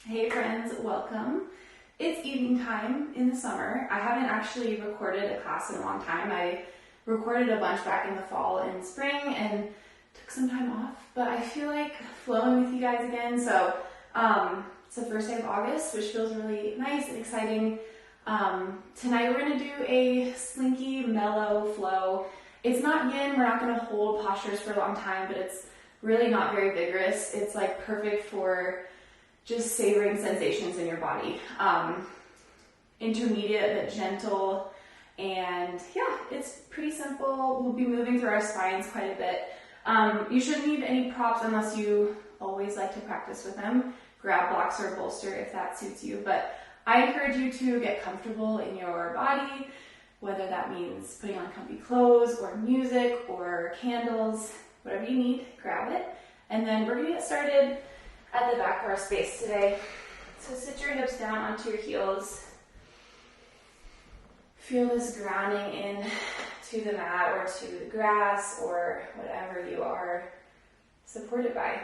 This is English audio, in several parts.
Hey friends, welcome. It's evening time in the summer. I haven't actually recorded a class in a long time. I recorded a bunch back in the fall and spring and took some time off, but I feel like flowing with you guys again. So it's the first day of August, which feels really nice and exciting. Tonight we're gonna do a slinky, mellow flow. It's not yin, we're not gonna hold postures for a long time, but it's really not very vigorous. It's like perfect for just savoring sensations in your body. Intermediate but gentle, and yeah, it's pretty simple. We'll be moving through our spines quite a bit. You shouldn't need any props unless you always like to practice with them. Grab blocks or bolster if that suits you, but I encourage you to get comfortable in your body, whether that means putting on comfy clothes or music or candles, whatever you need, grab it. And then we're gonna get started at the back of our space today. So sit your hips down onto your heels. Feel this grounding in to the mat or to the grass or whatever you are supported by.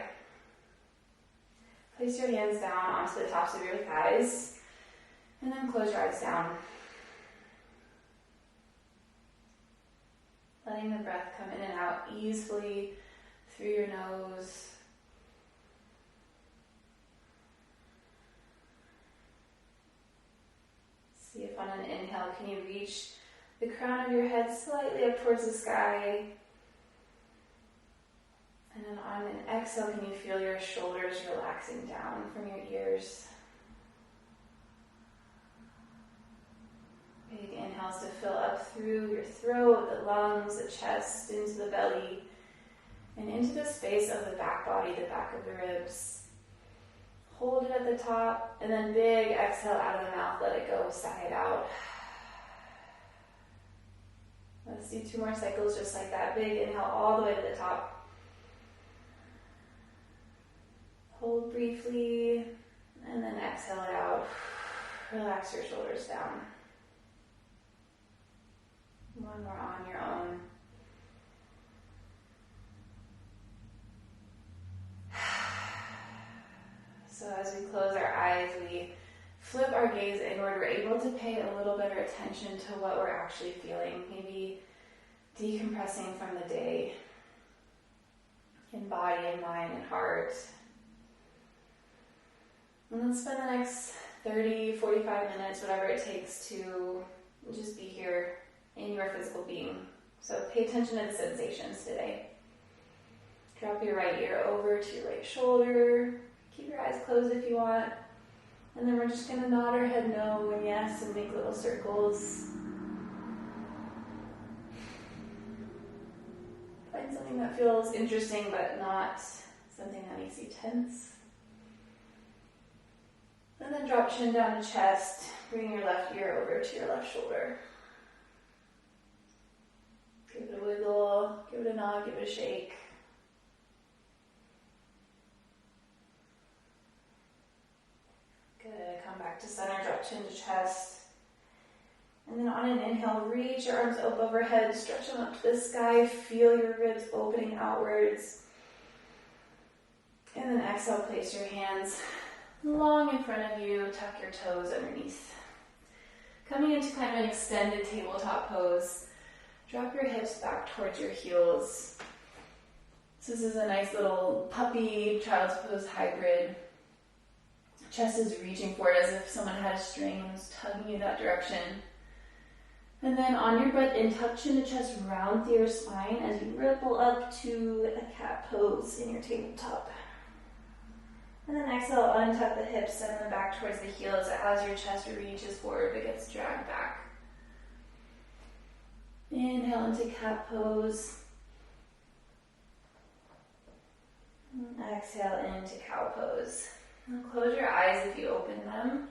Place your hands down onto the tops of your thighs and then close your eyes down. Letting the breath come in and out easily through your nose. See if on an inhale, can you reach the crown of your head slightly up towards the sky? And then on an exhale, can you feel your shoulders relaxing down from your ears? Big inhales to fill up through your throat, the lungs, the chest, into the belly, and into the space of the back body, the back of the ribs. Hold it at the top, and then big exhale out of the mouth, let it go, sigh it out. Let's do 2 more cycles just like that. Big inhale all the way to the top. Hold briefly, and then exhale it out. Relax your shoulders down. 1 more on your own. So as we close our eyes, we flip our gaze inward. We're able to pay a little better attention to what we're actually feeling, maybe decompressing from the day in body and mind and heart. And let's spend the next 30, 45 minutes, whatever it takes to just be here in your physical being. So pay attention to the sensations today. Drop your right ear over to your right shoulder. Keep your eyes closed if you want. And then we're just going to nod our head no and yes and make little circles. Find something that feels interesting but not something that makes you tense. And then drop chin down to chest. Bring your left ear over to your left shoulder. Give it a wiggle, give it a nod, give it a shake. Good, come back to center, drop chin to chest. And then on an inhale, reach your arms up overhead, stretch them up to the sky, feel your ribs opening outwards. And then exhale, place your hands long in front of you, tuck your toes underneath. Coming into kind of an extended tabletop pose, drop your hips back towards your heels. So this is a nice little puppy child's pose hybrid. Chest is reaching for it as if someone had a string and was tugging you that direction. And then on your breath in, tuck chin to chest, round through your spine as you ripple up to a cat pose in your tabletop. And then exhale, untuck the hips, send them back towards the heels as your chest reaches forward but gets dragged back. Inhale into cat pose. And exhale into cow pose. Now close your eyes if you open them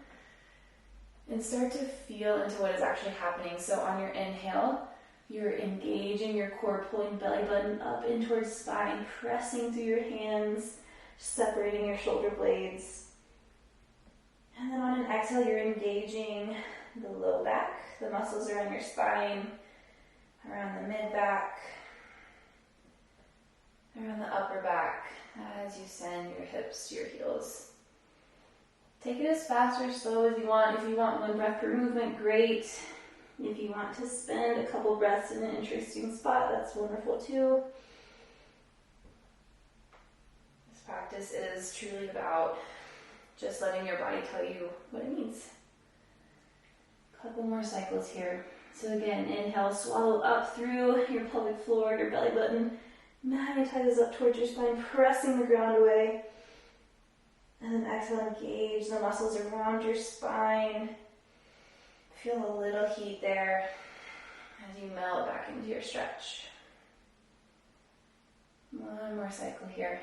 and start to feel into what is actually happening. So on your inhale, you're engaging your core, pulling belly button up in towards spine, pressing through your hands, separating your shoulder blades. And then on an exhale, you're engaging the low back, the muscles around your spine, around the mid back, around the upper back as you send your hips to your heels. Take it as fast or slow as you want. If you want 1 breath per movement, great. If you want to spend a couple breaths in an interesting spot, that's wonderful too. This practice is truly about just letting your body tell you what it needs. A couple more cycles here. So again, inhale, swallow up through your pelvic floor, your belly button magnetizes up towards your spine, pressing the ground away. And then exhale, engage the muscles around your spine. Feel a little heat there as you melt back into your stretch. 1 more cycle here.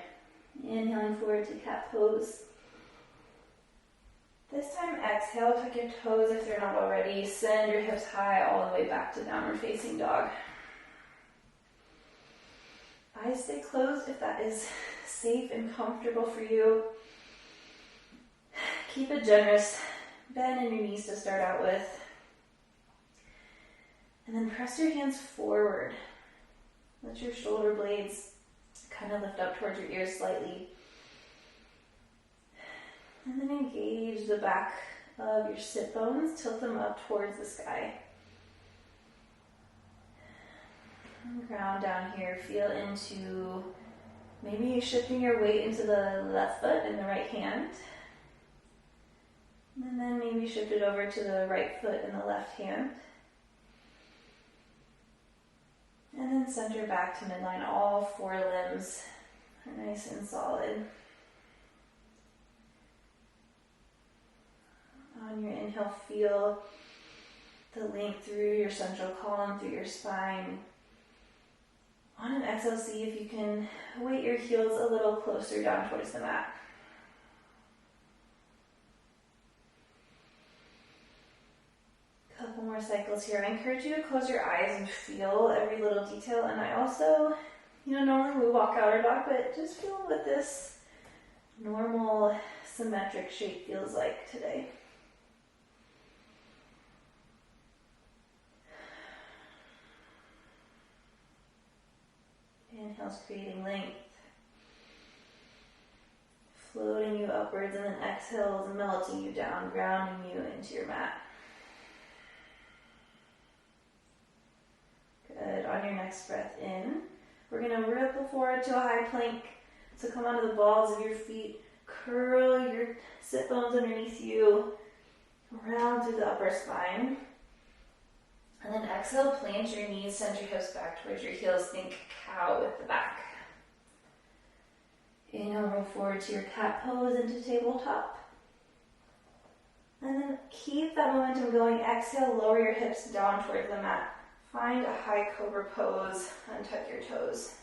Inhaling forward to cat pose. This time exhale, tuck your toes if they're not already. Send your hips high all the way back to downward facing dog. Eyes stay closed if that is safe and comfortable for you. Keep it generous. Bend in your knees to start out with. And then press your hands forward. Let your shoulder blades kind of lift up towards your ears slightly. And then engage the back of your sit bones. Tilt them up towards the sky. And ground down here. Feel into maybe shifting your weight into the left foot and the right hand. And then maybe shift it over to the right foot and the left hand. And then center back to midline. All 4 limbs are nice and solid. On your inhale, feel the length through your central column, through your spine. On an exhale, see if you can weight your heels a little closer down towards the mat. Couple more cycles here. I encourage you to close your eyes and feel every little detail. And I also, normally we walk out our dog, but just feel what this normal symmetric shape feels like today. Inhale's creating length, floating you upwards, and then exhales melting you down, grounding you into your mat. Good. On your next breath in, we're going to ripple forward to a high plank. So come onto the balls of your feet, curl your sit bones underneath you, round through the upper spine. And then exhale, plant your knees, send your hips back towards your heels. Think cow with the back. Inhale, roll forward to your cat pose into tabletop. And then keep that momentum going. Exhale, lower your hips down towards the mat. Find a high cobra pose, untuck your toes.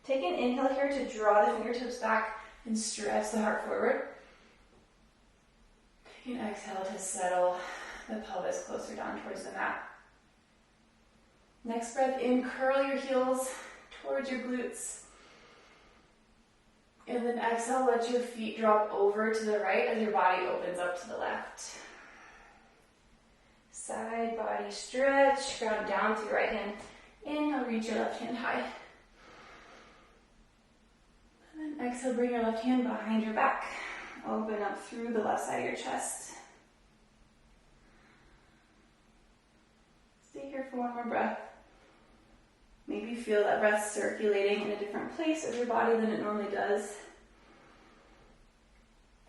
Take an inhale here to draw the fingertips back and stretch the heart forward. Take an exhale to settle the pelvis closer down towards the mat. Next breath in, curl your heels towards your glutes. And then exhale, let your feet drop over to the right as your body opens up to the left. Side body stretch, ground down through your right hand. Inhale, reach your left hand high. And then exhale, bring your left hand behind your back. Open up through the left side of your chest. Stay here for 1 more breath. Maybe feel that breath circulating in a different place of your body than it normally does.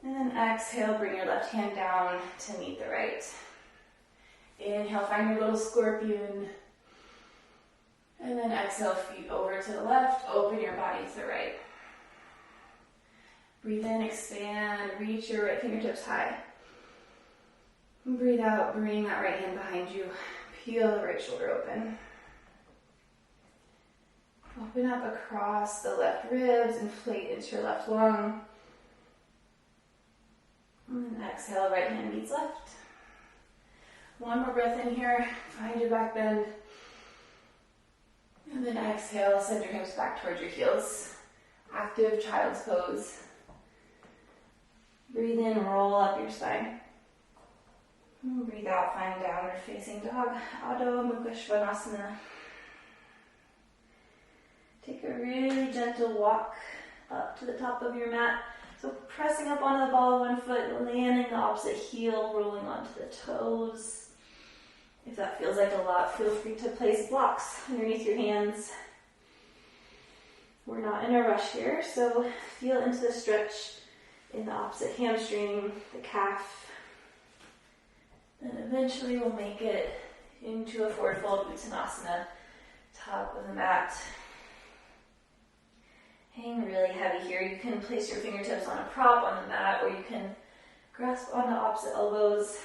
And then exhale, bring your left hand down to meet the right. Inhale, find your little scorpion. And then exhale, feet over to the left, open your body to the right. Breathe in, expand, reach your right fingertips high. And breathe out, bring that right hand behind you. Peel the right shoulder open. Open up across the left ribs, inflate into your left lung. And then exhale, right hand meets left. 1 more breath in here, find your back bend. And then exhale, send your hips back towards your heels. Active child's pose. Breathe in, roll up your spine. And breathe out, find downward facing dog, Adho Mukha Svanasana. Take a really gentle walk up to the top of your mat. So pressing up onto the ball of one foot, landing the opposite heel, rolling onto the toes. If that feels like a lot, feel free to place blocks underneath your hands. We're not in a rush here, so feel into the stretch in the opposite hamstring, the calf. And eventually we'll make it into a forward fold Uttanasana, top of the mat. Hang really heavy here. You can place your fingertips on a prop on the mat, or you can grasp onto opposite elbows.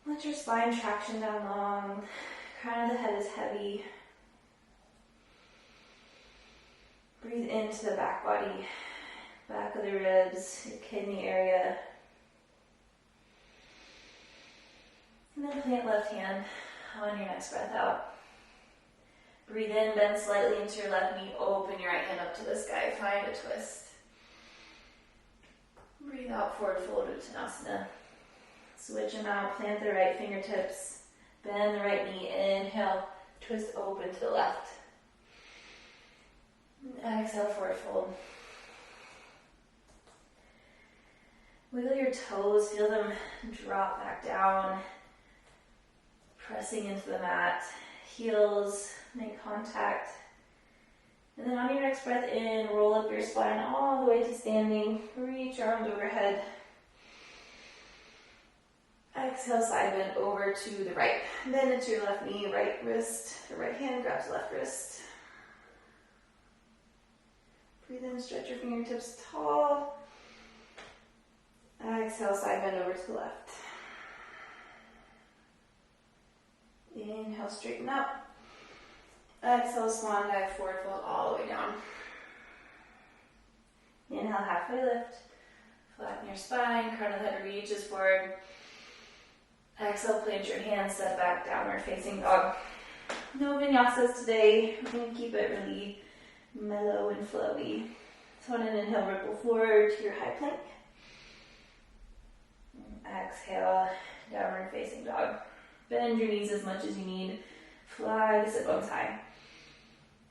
Let your spine traction down long. Crown of the head is heavy. Breathe into the back body, back of the ribs, your kidney area. And then plant left hand on your next breath out. Breathe in, bend slightly into your left knee, open your right hand up to the sky, find a twist. Breathe out, forward fold Uttanasana. Switch them out, plant the right fingertips, bend the right knee, inhale, twist open to the left. Exhale, forward fold. Wiggle your toes, feel them drop back down, pressing into the mat. Heels make contact. And then on your next breath in, roll up your spine all the way to standing. Reach your arms overhead. Exhale, side bend over to the right. Bend into your left knee, right wrist. The right hand grabs left wrist. Breathe in, stretch your fingertips tall. Exhale, side bend over to the left. Inhale, straighten up. Exhale, swan dive, forward fold all the way down. Inhale, halfway lift. Flatten your spine, crown of the head reaches forward. Exhale, plant your hands, step back, downward facing dog. No vinyasas today. We're going to keep it really mellow and flowy. So on an inhale, ripple forward to your high plank. Exhale, downward facing dog. Bend your knees as much as you need. Fly the sit bones high.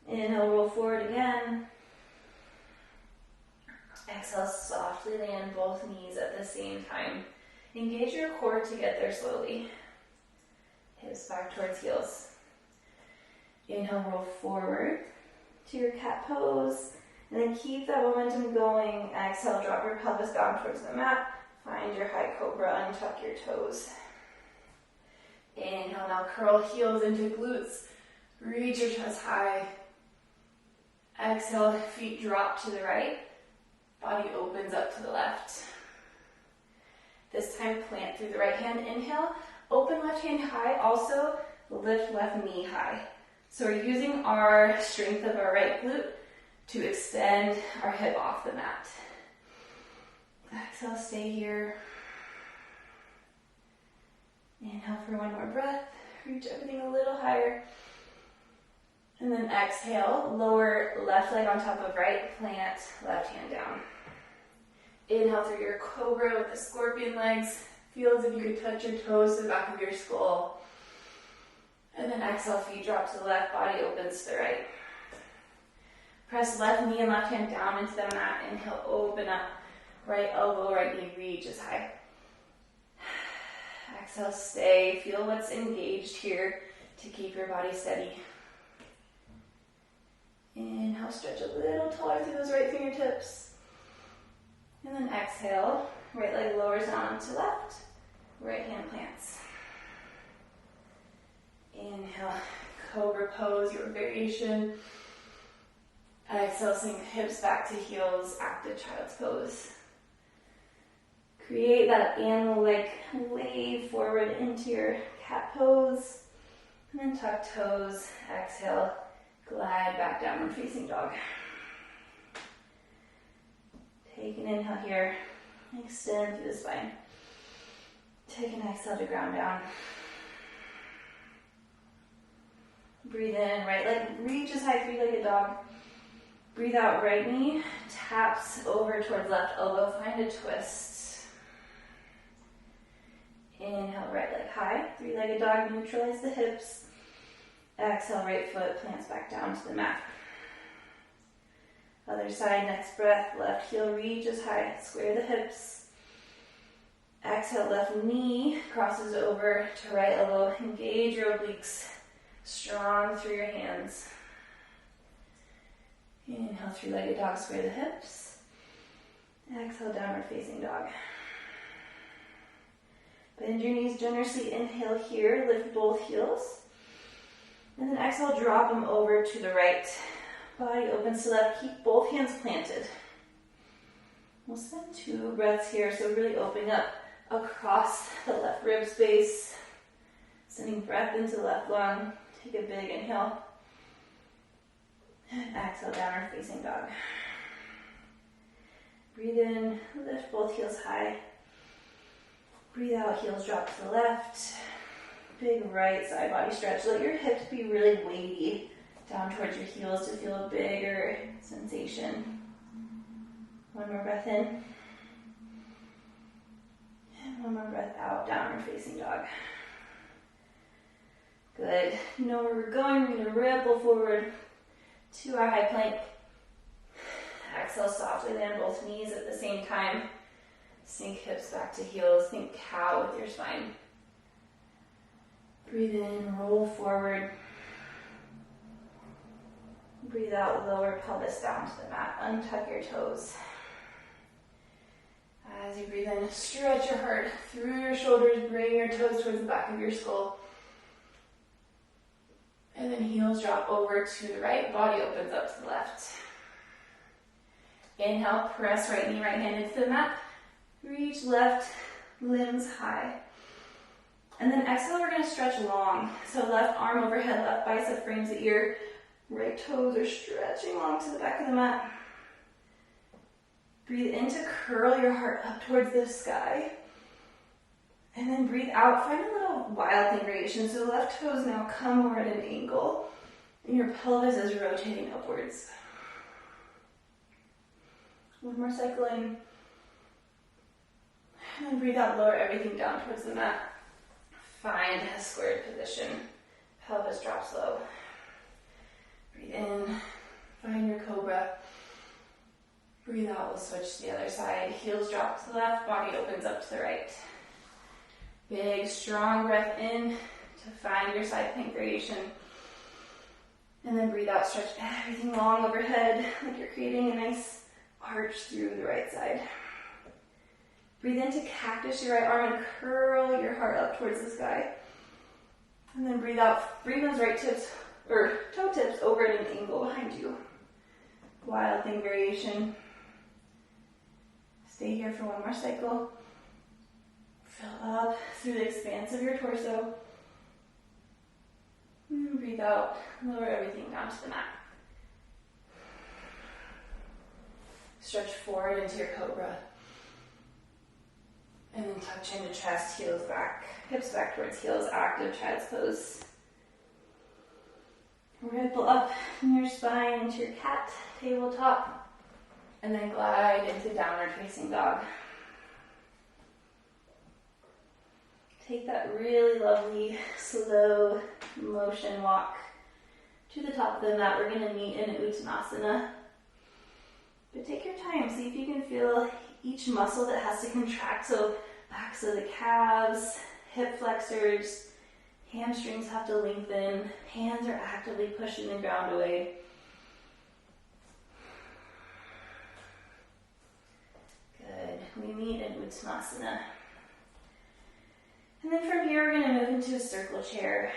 Inhale, roll forward again. Exhale, softly land both knees at the same time. Engage your core to get there slowly. Hips back towards heels. Inhale, roll forward to your cat pose. And then keep that momentum going. Exhale, drop your pelvis down towards the mat. Find your high cobra, untuck your toes. Inhale, now curl heels into glutes. Reach your chest high. Exhale, feet drop to the right. Body opens up to the left. This time, plant through the right hand. Inhale, open left hand high. Also, lift left knee high. So we're using our strength of our right glute to extend our hip off the mat. Exhale, stay here. Inhale for one more breath. Reach everything a little higher. And then exhale, lower left leg on top of right, plant left hand down. Inhale through your cobra with the scorpion legs. Feel as if you could touch your toes to the back of your skull. And then exhale, feet drop to the left, body opens to the right. Press left knee and left hand down into the mat. Inhale, open up. Right elbow, right knee reaches high. Exhale, stay. Feel what's engaged here to keep your body steady. Inhale, stretch a little taller through those right fingertips. And then exhale, right leg lowers down to left, right hand plants. Inhale, cobra pose, your variation. Exhale, sink hips back to heels, active child's pose. Create that animal-like wave forward into your cat pose. And then tuck toes, exhale, glide back downward facing dog. Take an inhale here, extend through the spine. Take an exhale to ground down. Breathe in, right leg reaches high, three-legged dog. Breathe out, right knee taps over towards left elbow, find a twist. Inhale, right leg high, three-legged dog, neutralize the hips. Exhale, right foot plants back down to the mat. Other side, next breath, left heel reaches high, square the hips. Exhale, left knee crosses over to right elbow. Engage your obliques, strong through your hands. Inhale, three-legged dog, square the hips. Exhale, downward facing dog. Bend your knees generously, inhale here, lift both heels. And then exhale, drop them over to the right. Body opens to left, keep both hands planted. We'll spend 2 breaths here, so really opening up across the left rib space. Sending breath into the left lung. Take a big inhale. And exhale, downward facing dog. Breathe in, lift both heels high. Breathe out, heels drop to the left. Big right side body stretch. Let your hips be really weighty down towards your heels to feel a bigger sensation. One more breath in. And one more breath out, downward facing dog. Good. You know where we're going. We're going to ripple forward to our high plank. Exhale, softly land both knees at the same time. Sink hips back to heels. Think cow with your spine. Breathe in, roll forward. Breathe out, lower pelvis down to the mat. Untuck your toes. As you breathe in, stretch your heart through your shoulders. Bring your toes towards the back of your skull. And then heels drop over to the right. Body opens up to the left. Inhale, press right knee, right hand into the mat. Reach left limbs high. And then exhale, we're going to stretch long. So left arm overhead, left bicep frames the ear. Right toes are stretching long to the back of the mat. Breathe in to curl your heart up towards the sky. And then breathe out. Find a little wild thing variation. So the left toes now come more at an angle. And your pelvis is rotating upwards. One more cycle in. And then breathe out, lower everything down towards the mat. Find a squared position. Pelvis drops low. Breathe in. Find your cobra. Breathe out, we'll switch to the other side. Heels drop to the left, body opens up to the right. Big, strong breath in to find your side plank variation. And then breathe out, stretch everything long overhead, like you're creating a nice arch through the right side. Breathe into cactus your right arm and curl your heart up towards the sky. And then breathe out, bring those right tips, or toe tips over at an angle behind you. Wild thing variation. Stay here for one more cycle. Fill up through the expanse of your torso. And breathe out, lower everything down to the mat. Stretch forward into your cobra. And then tuck chin to chest, heels back, hips back towards heels, active child's pose. Ripple up from your spine into your cat, tabletop, and then glide into downward facing dog. Take that really lovely, slow motion walk to the top of the mat. We're going to meet in Uttanasana. But take your time, see if you can feel each muscle that has to contract. So backs of the calves, hip flexors, hamstrings have to lengthen, hands are actively pushing the ground away. Good. We meet in Uttanasana. And then from here, we're going to move into a circle chair.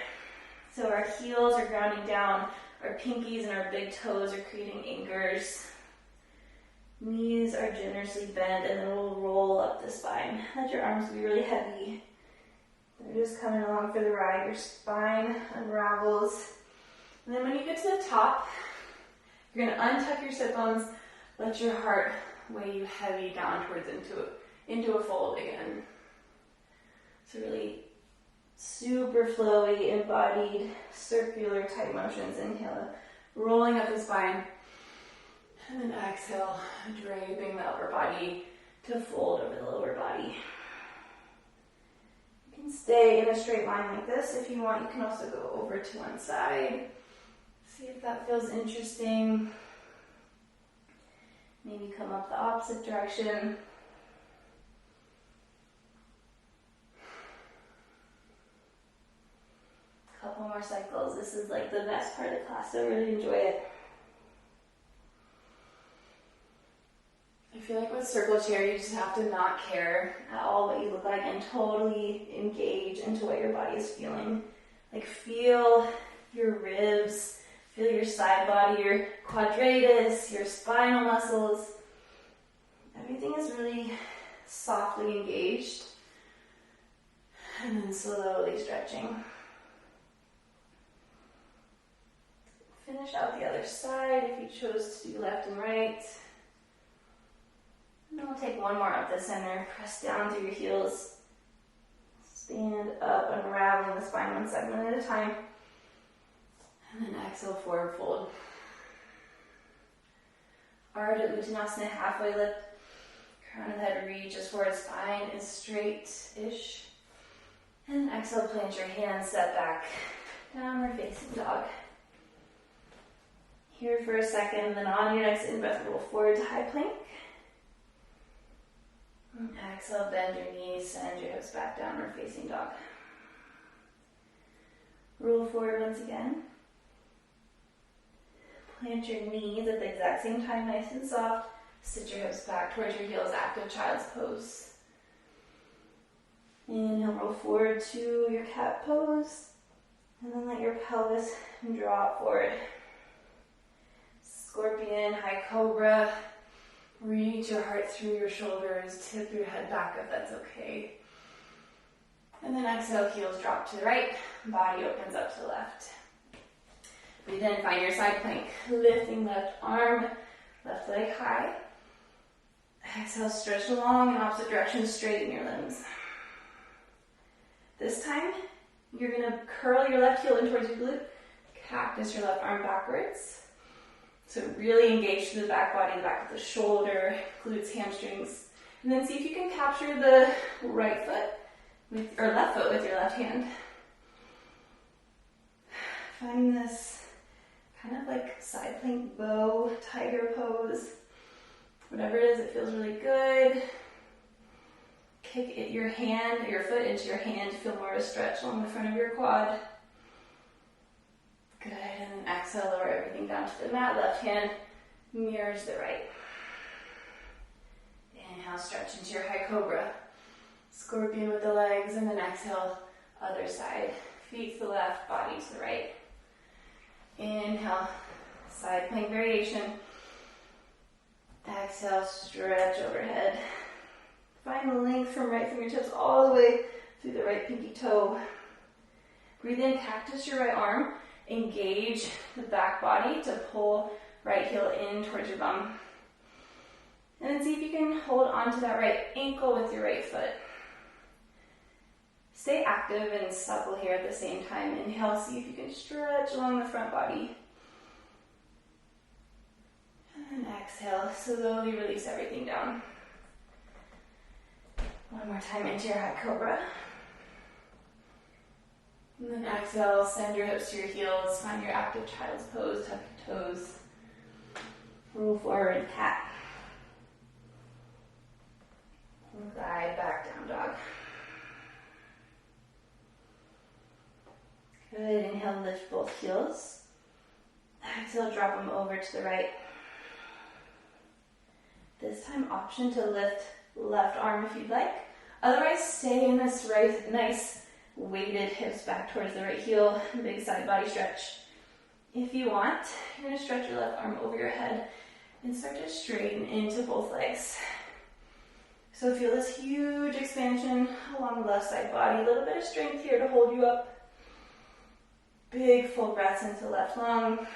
So our heels are grounding down, our pinkies and our big toes are creating anchors. Knees are generously bent, and then we'll roll up the spine. Let your arms be really heavy. They're just coming along for the ride. Your spine unravels. And then when you get to the top, you're going to untuck your sit bones. Let your heart weigh you heavy down towards into a fold again. So really super flowy, embodied, circular type motions. Inhale, rolling up the spine. And then exhale, draping the upper body to fold over the lower body. You can stay in a straight line like this. If you want, you can also go over to one side. See if that feels interesting. Maybe come up the opposite direction. Couple more cycles. This is like the best part of the class, so really enjoy it. I feel like with circle chair, you just have to not care at all what you look like and totally engage into what your body is feeling. Like feel your ribs, feel your side body, your quadratus, your spinal muscles. Everything is really softly engaged. And then slowly stretching. Finish out the other side if you chose to do left and right. And then we'll take one more up the center. Press down through your heels. Stand up, unraveling the spine one segment at a time. And then exhale, forward fold. Ardha Uttanasana, halfway lift. Crown of the head reaches forward, spine is straight-ish. And then exhale, plant your hands, step back. Downward facing dog. Here for a second, then on your next in-breath, roll forward to high plank. And exhale, bend your knees, send your hips back, downward facing dog. Roll forward once again. Plant your knees at the exact same time, nice and soft. Sit your hips back towards your heels, active child's pose. Inhale, roll forward to your cat pose. And then let your pelvis drop forward. Scorpion, high cobra. Reach your heart through your shoulders. Tip your head back if that's okay. And then exhale, heels drop to the right. Body opens up to the left. Breathe in, find your side plank. Lifting left arm, left leg high. Exhale, stretch along in opposite direction, straighten your limbs. This time, you're going to curl your left heel in towards your glute. Cactus your left arm backwards. So really engage through the back body, the back of the shoulder, glutes, hamstrings. And then see if you can capture the right foot, or left foot with your left hand. Finding this kind of like side plank bow, tiger pose. Whatever it is, it feels really good. Kick your foot into your hand to feel more of a stretch along the front of your quad. Good, and then exhale, lower everything down to the mat. Left hand mirrors the right. Inhale, stretch into your high cobra. Scorpion with the legs, and then exhale, other side. Feet to the left, body to the right. Inhale, side plank variation. Exhale, stretch overhead. Find the length from right fingertips all the way through the right pinky toe. Breathe in, cactus your right arm. Engage the back body to pull right heel in towards your bum. And then see if you can hold onto that right ankle with your right foot. Stay active and supple here at the same time. Inhale, see if you can stretch along the front body. And then exhale, slowly release everything down. One more time into your high cobra. And then exhale, send your hips to your heels, find your active child's pose, tuck your toes. Roll forward, cat. Glide back down dog. Good, inhale, lift both heels. Exhale, drop them over to the right. This time, option to lift left arm if you'd like. Otherwise, stay in this nice weighted hips back towards the right heel, big side body stretch. If you want, you're going to stretch your left arm over your head and start to straighten into both legs. So feel this huge expansion along the left side body. A little bit of strength here to hold you up. Big full breaths into the left lung.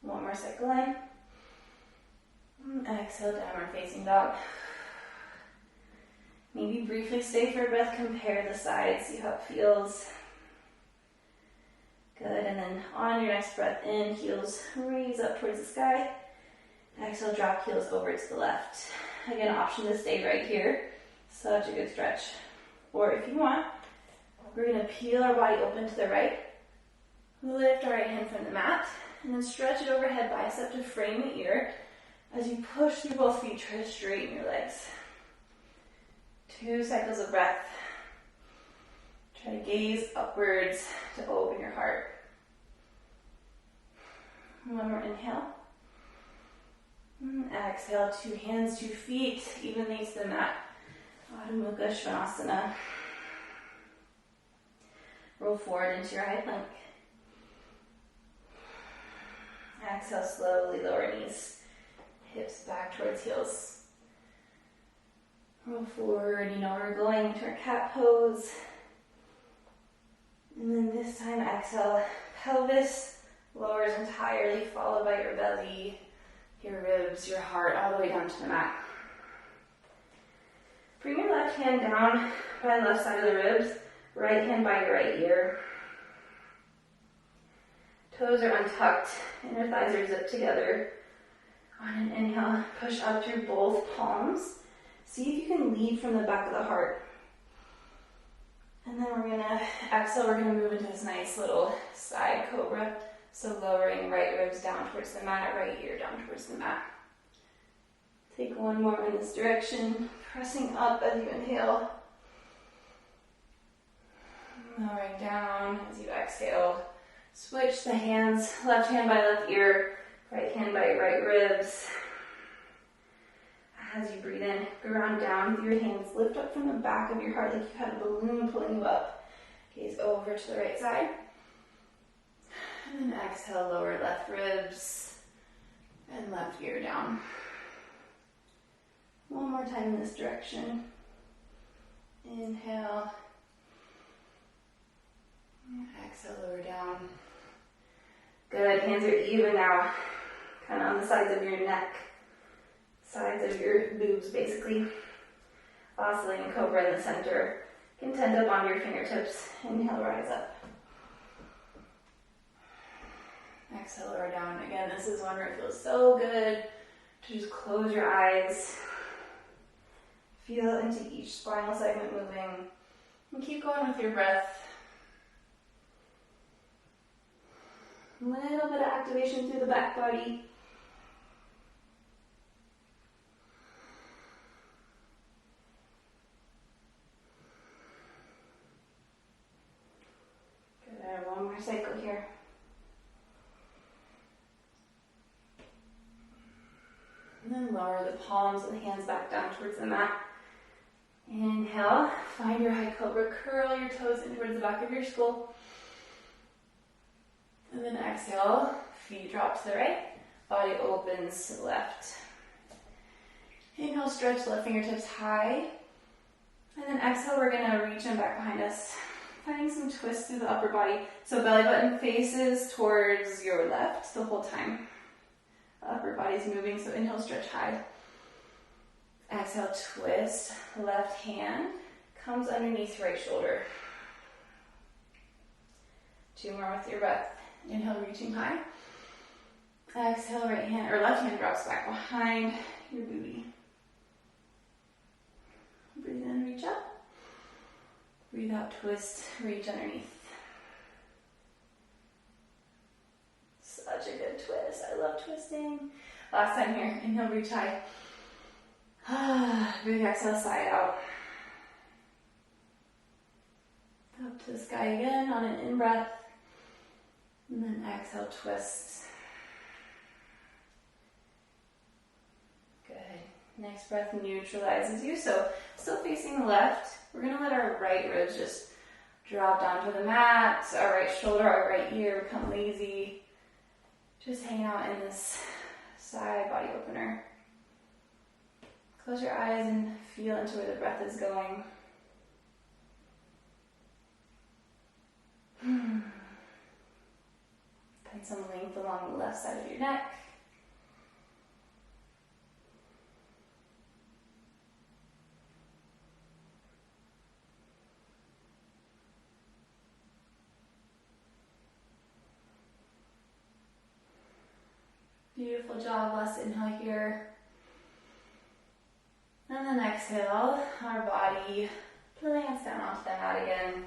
One more cycle in. Exhale, downward facing dog. Maybe briefly stay for a breath, compare the sides, see how it feels. Good, and then on your next breath in, heels raise up towards the sky. Exhale, drop heels over to the left. Again, option to stay right here. Such a good stretch. Or if you want, we're going to peel our body open to the right. Lift our right hand from the mat. And then stretch it overhead, bicep to frame the ear. As you push through both feet, try to straighten your legs. 2 cycles of breath. Try to gaze upwards to open your heart. 1 more inhale. Exhale, 2 hands, 2 feet, evenly to the mat. Adho Mukha Svanasana. Roll forward into your high plank. Exhale, slowly lower knees, hips back towards heels. Roll forward, you know we're going into our cat pose. And then this time, exhale, pelvis lowers entirely, followed by your belly, your ribs, your heart, all the way down to the mat. Bring your left hand down by the left side of the ribs, right hand by your right ear. Toes are untucked, inner thighs are zipped together. On an inhale, push up through both palms. See if you can lead from the back of the heart. And then we're gonna exhale, we're gonna move into this nice little side cobra. So lowering right ribs down towards the mat, right ear down towards the mat. Take 1 more in this direction, pressing up as you inhale. Lowering down as you exhale. Switch the hands, left hand by left ear, right hand by right ribs. As you breathe in, ground down with your hands. Lift up from the back of your heart like you had a balloon pulling you up. Gaze over to the right side. And then exhale, lower left ribs and left ear down. 1 more time in this direction. Inhale. Exhale, lower down. Good, hands are even now. Kind of on the sides of your neck. Sides of your boobs, basically. Oscillating cobra in the center. Content up onto your fingertips. Inhale, rise up. Exhale, lower down. Again, this is one where it feels so good to just close your eyes. Feel into each spinal segment moving. And keep going with your breath. A little bit of activation through the back body. Good, 1 more cycle here. And then lower the palms of the hands back down towards the mat. Inhale, find your high cobra, curl your toes in towards the back of your skull. And then exhale, feet drop to the right, body opens to the left. Inhale, stretch left fingertips high. And then exhale, we're gonna reach them back behind us, finding some twists through the upper body. So belly button faces towards your left the whole time. Upper body's moving, so inhale, stretch high. Exhale, twist. Left hand comes underneath right shoulder. 2 more with your breath. Inhale, reaching high. Exhale, right hand or left hand drops back behind your booty. Breathe in, reach up. Breathe out, twist, reach underneath. Such a good twist. I love twisting. Last time here. Inhale, reach high. Big exhale, side out. Up to the sky again on an in-breath. And then exhale, twist. Good. Next breath neutralizes you. So still facing the left. We're going to let our right ribs just drop down to the mat. Our right shoulder, our right ear become lazy. Just hang out in this side body opener. Close your eyes and feel into where the breath is going. Find some length along the left side of your neck. Beautiful job. Last inhale here. And then exhale, our body plants down onto the mat again.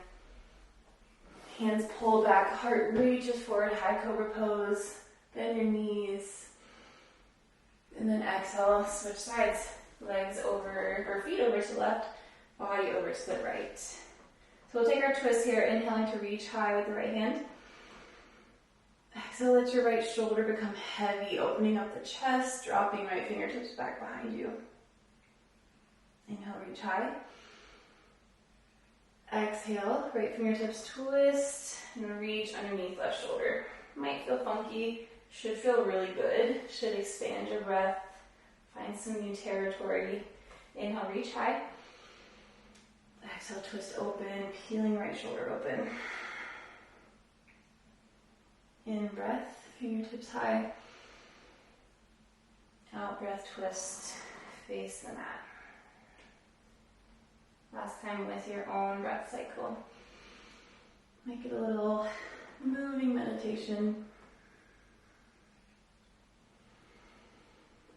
Hands pulled back, heart reaches forward, high cobra pose. Bend your knees. And then exhale, switch sides. Legs over, or feet over to the left, body over to the right. So we'll take our twist here, inhaling to reach high with the right hand. Exhale, let your right shoulder become heavy, opening up the chest, dropping right fingertips back behind you. Inhale, reach high. Exhale, right fingertips twist and reach underneath left shoulder. Might feel funky, should feel really good, should expand your breath, find some new territory. Inhale, reach high. Exhale, twist open, peeling right shoulder open. In breath, fingertips high. Out breath, twist, face the mat. Last time with your own breath cycle. Make it a little moving meditation.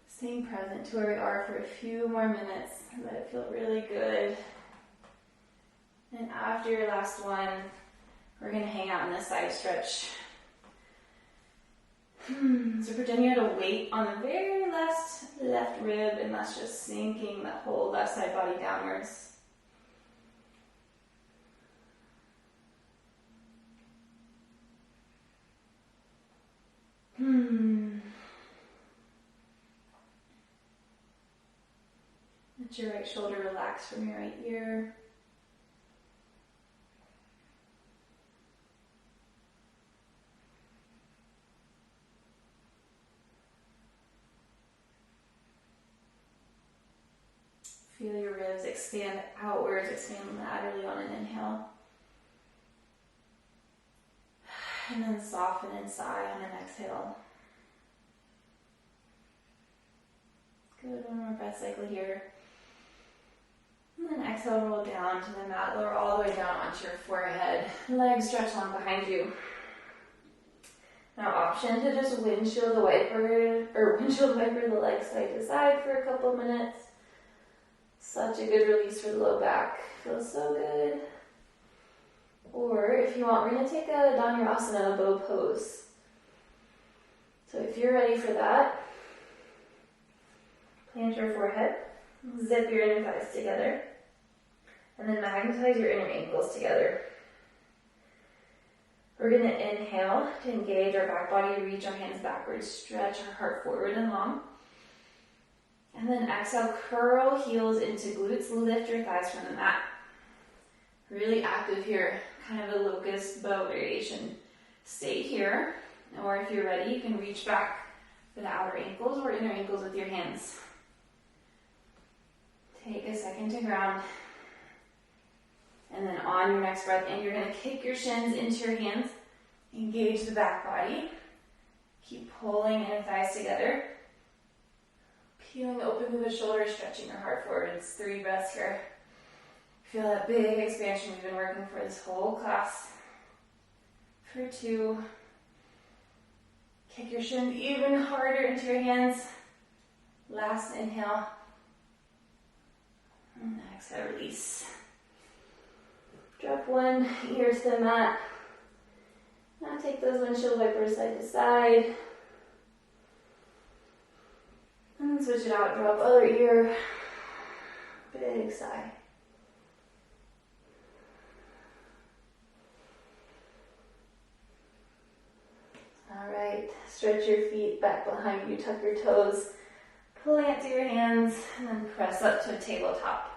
Staying present to where we are for a few more minutes. Let it feel really good. And after your last one, we're going to hang out in this side stretch. So pretend you had a weight on the very left rib, and that's just sinking the whole left side body downwards. Let your right shoulder relax from your right ear. Feel your ribs expand outwards, expand laterally on an inhale. And then soften and sigh on an exhale. Good, one more breath cycle here. And then exhale, roll down to the mat, lower all the way down onto your forehead. Legs stretch long behind you. Now option to just windshield wiper the legs side to side for a couple minutes. Such a good release for the low back. Feels so good. Or if you want, we're going to take a Dhanurasana bow pose. So if you're ready for that, plant your forehead, zip your inner thighs together, and then magnetize your inner ankles together. We're going to inhale to engage our back body, reach our hands backwards, stretch our heart forward and long. And then exhale, curl heels into glutes, lift your thighs from the mat. Really active here, kind of a locust bow variation. Stay here, or if you're ready, you can reach back for the outer ankles or inner ankles with your hands. Take a second to ground. And then on your next breath in, you're going to kick your shins into your hands. Engage the back body. Keep pulling inner thighs together. Peeling open through the shoulders, stretching your heart forward. It's 3 breaths here. Feel that big expansion we've been working for this whole class. For 2. Kick your shins even harder into your hands. Last inhale. And exhale, release. Drop one ear to the mat. Now take those windshield wipers side to side. And then switch it out, drop other ear. Big sigh. Alright, stretch your feet back behind you, tuck your toes, plant to your hands, and then press up to a tabletop.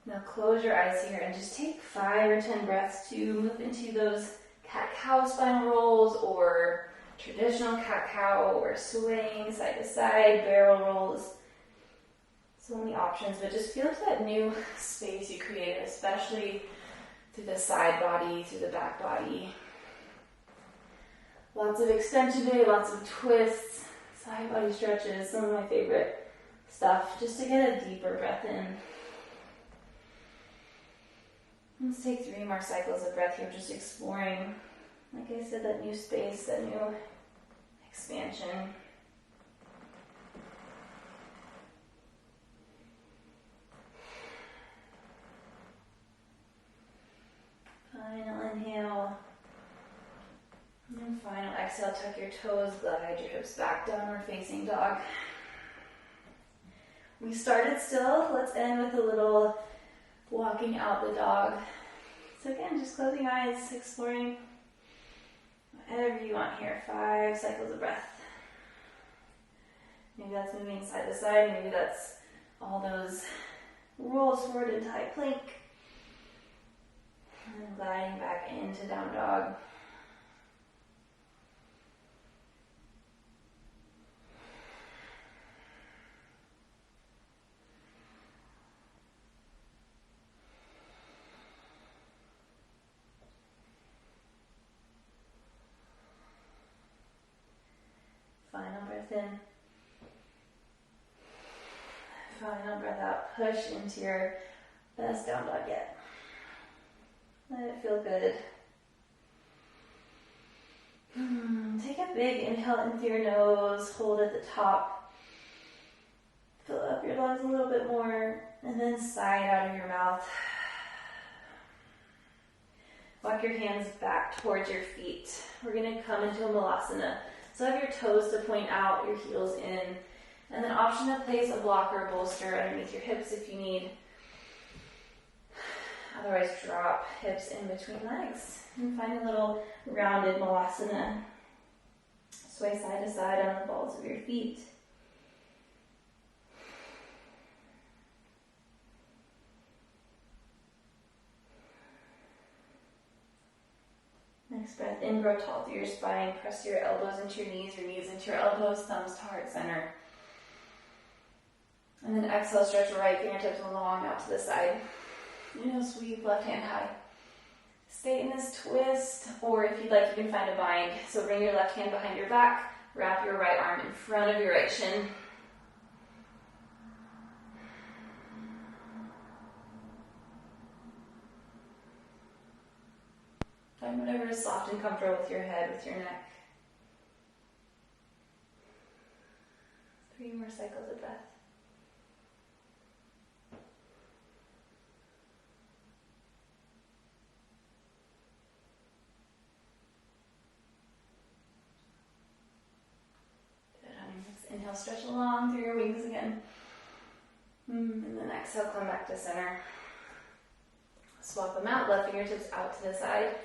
Now close your eyes here and just take 5 or 10 breaths to move into those cat-cow spinal rolls or traditional cat-cow or swaying side to side, barrel rolls. So many options, but just feel into that new space you created, especially through the side body, through the back body. Lots of extension today, lots of twists, side body stretches, some of my favorite stuff, just to get a deeper breath in. Let's take 3 more cycles of breath here, just exploring, like I said, that new space, that new expansion. Final inhale. And final exhale, tuck your toes, glide your hips back, downward facing dog. We started still. Let's end with a little walking out the dog. So again, just closing eyes, exploring whatever you want here. 5 cycles of breath. Maybe that's moving side to side. Maybe that's all those rolls forward into high plank. And then gliding back into down dog. Final breath in. Final breath out. Push into your best down dog yet. Let it feel good. Take a big inhale in through your nose. Hold at the top. Fill up your lungs a little bit more. And then sigh out of your mouth. Walk your hands back towards your feet. We're going to come into a malasana. So have your toes to point out, your heels in. And then option to place a blocker or bolster underneath your hips if you need. Otherwise, drop hips in between legs. And find a little rounded malasana. Sway side to side on the balls of your feet. Next breath in, grow tall through your spine. Press your elbows into your knees into your elbows, thumbs to heart center. And then exhale, stretch your right fingertips long out to the side. Sweep left hand high. Stay in this twist, or if you'd like, you can find a bind. So bring your left hand behind your back, wrap your right arm in front of your right shin. Find whatever is soft and comfortable with your head, with your neck. 3 more cycles of breath. Good. On your next inhale, stretch along through your wings again. And then exhale, come back to center. Swap them out, left fingertips out to the side.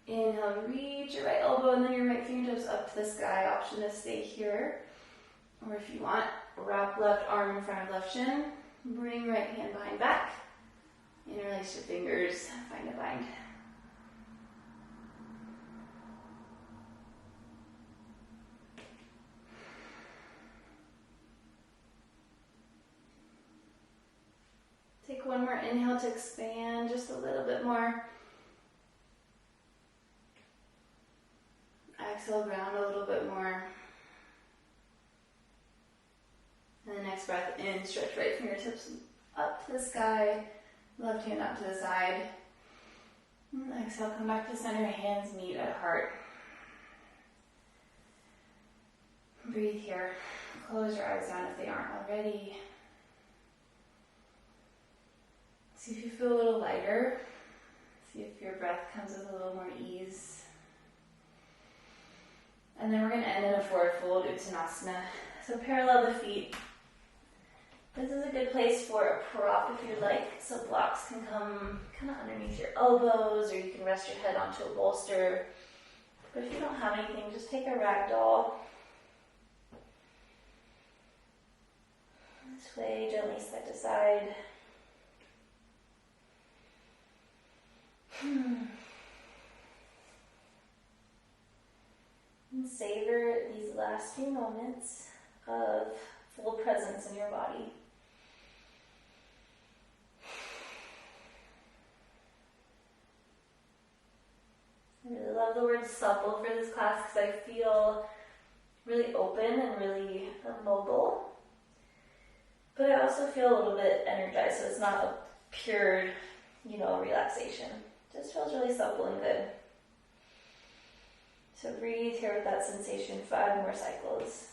Inhale, reach your right elbow and then your right fingertips up to the sky. Option to stay here. Or if you want, wrap left arm in front of left shin. Bring right hand behind back. Interlace your fingers. Find a bind. Take one more inhale to expand just a little bit more. Exhale, ground a little bit more. And the next breath in, stretch right fingertips up to the sky, left hand up to the side. And exhale, come back to center, hands meet at heart. Breathe here. Close your eyes down if they aren't already. See if you feel a little lighter. See if your breath comes with a little more ease. And then we're going to end in a forward fold Uttanasana. So parallel the feet. This is a good place for a prop if you'd like. So blocks can come kind of underneath your elbows, or you can rest your head onto a bolster. But if you don't have anything, just take a rag doll. Sway gently side to side. And savor these last few moments of full presence in your body. I really love the word supple for this class because I feel really open and really mobile. But I also feel a little bit energized, so it's not a pure, relaxation. It just feels really supple and good. So breathe here with that sensation, 5 more cycles.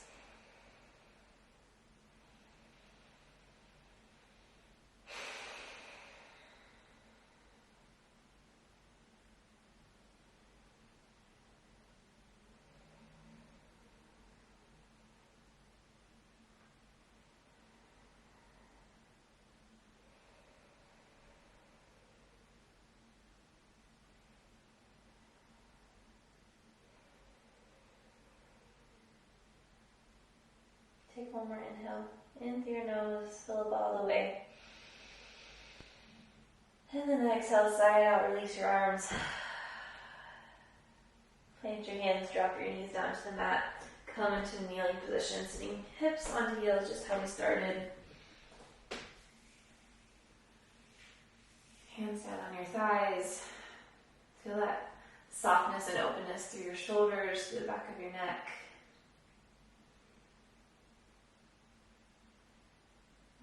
One more inhale. In through your nose, fill up all the way. And then exhale, side out, release your arms. Plant your hands, drop your knees down to the mat. Come into a kneeling position, sitting hips onto heels, just how we started. Hands down on your thighs. Feel that softness and openness through your shoulders, through the back of your neck.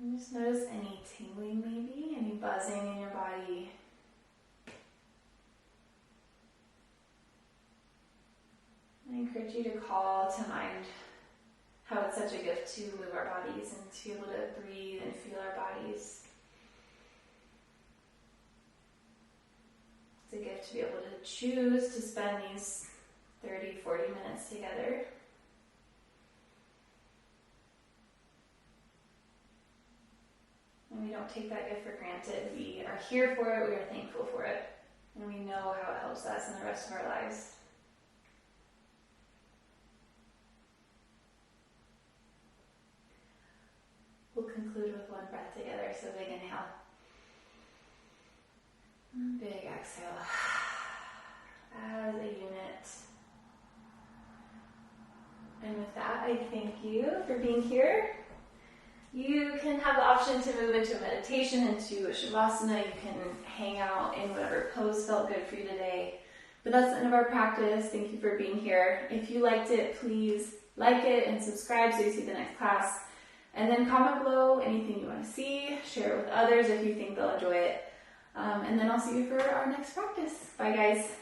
And just notice any tingling maybe, any buzzing in your body. I encourage you to call to mind how it's such a gift to move our bodies and to be able to breathe and feel our bodies. It's a gift to be able to choose to spend these 30, 40 minutes together. And we don't take that gift for granted. We are here for it, we are thankful for it, and we know how it helps us in the rest of our lives. We'll conclude with one breath together, so big inhale. Big exhale. As a unit. And with that, I thank you for being here. You can have the option to move into a meditation, into a shavasana. You can hang out in whatever pose felt good for you today. But that's the end of our practice. Thank you for being here. If you liked it, please like it and subscribe so you see the next class. And then comment below anything you want to see. Share it with others if you think they'll enjoy it. And then I'll see you for our next practice. Bye, guys.